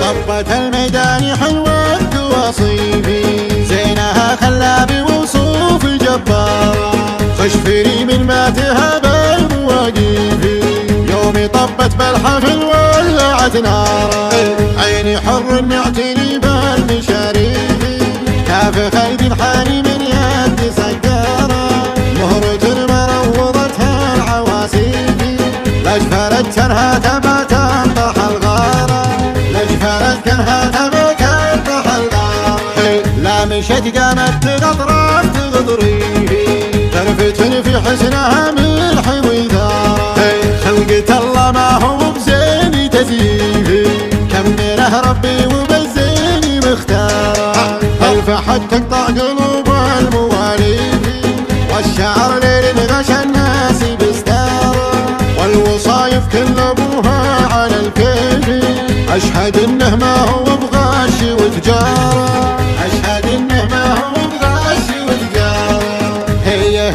طبة الميدان حلوة وصيفي، زينها خلابي وصوف الجبار، خشفري من ما تهاب المواقيفي، يومي طبت بالحفل ولعت نارا، عيني حر معتني بالمشاريفي، كاف خيد حاني من يد سكارة، مهرة مروضتها العواسيفي، لجفرت كرها تبا تنطح الغارة، لجفرت كرها تبا تنطح الغارة، لا مشت قامت تغطرف تغطريفي، ترفتن في حسنها ملح وثارة، خلقة الله ما هو بزيني تزيفي، كمله ربي وبالزيني مختارة، الفحت تقطع قلوب المواليفي، والشعر ليل غشى الناس بستارة، والوصايف كل ابوها على الكيفي، اشهد انه ما هو بغش وتجارة، اشهد انه ما هو بغش وتجارة، هي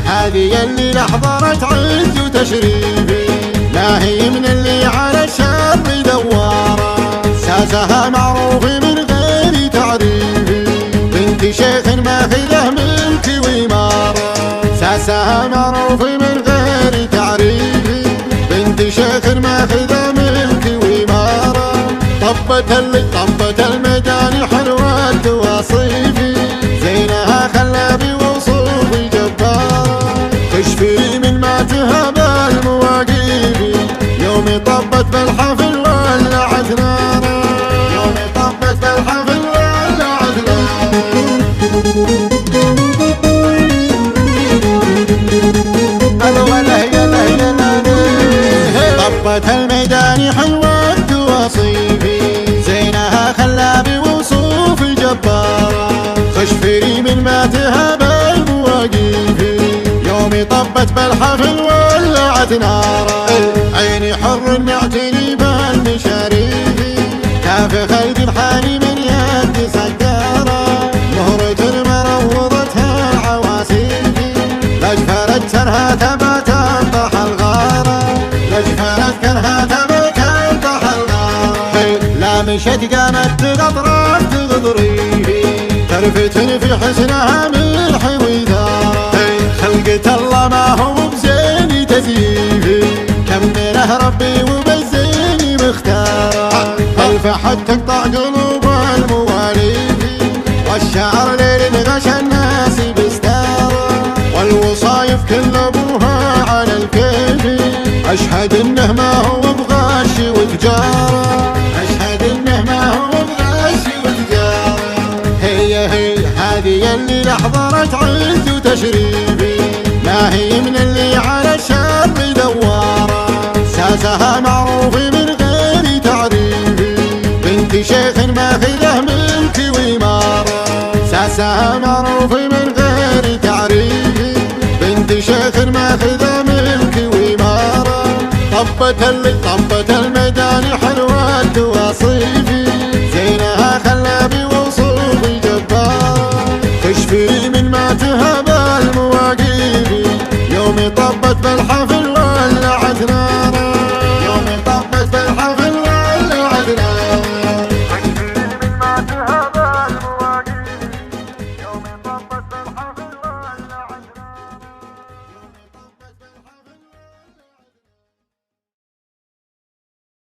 هذه اللي لحظرت عز وتشريفي، لا هي من اللي على الشر دوارة، ساسها معروف من غير تعريفي، بنت شيخ ماخذه ملك وإمارة، ساسها معروف من غير تعريفي، بنت شيخ ماخذه ملك وإمارة، طبت الميدان حلوة وصيفي، زينها خلابي وصوفي جبارة، خشفي من ما تهاب المواقيفي، يومي طبت بالحفل ولعت نارا، يومي طبت بالحفل ولعت نارا. طبت الميدان حلوة وصيفي، زينها خلابي وصوف الجبارة، خشفري من ما تهاب المواقيفي، يومي طبت بالحفل ولعت نارا، عيني حر معتني بالمشاريفي، كاف خيد حاني من يد سكارة، مهرة مروضتها العواسيفي، لجفرت كرها تبا تنطح الغارة، لجفرت كرها تبا تنطح الغارة، لا مشت قامت تغطرف تغطريفي، ترفتن في حسنها ملح وثارة، خلقة الله ما هو بزيني تزيفي، كمله ربي وبالزيني مختارة، الفحت تقطع قلوب المواليفي، والشعر ليل غشى الناس بستارة، والوصايف كل ابوها على الكيفي، اشهد انه ما هو بغش وتجارة، اشهد انه ما هو بغش وتجارة، هي هذه اللي لحظرت عز وتشريفي، ما هي من اللي على الشر دوارة، ساسها معروف من غير تعريفي، بنت شيخ ماخذه ملك وإمارة، ساسها معروف من غير تعريفي، بنت شيخ ماخذه ملك وإمارة، طبت الميدان حلوة وصيفي، زينها خلابي وصوفي جبارة، خشفي من ما تهاب المواقيفي، يومي طبت بالحفل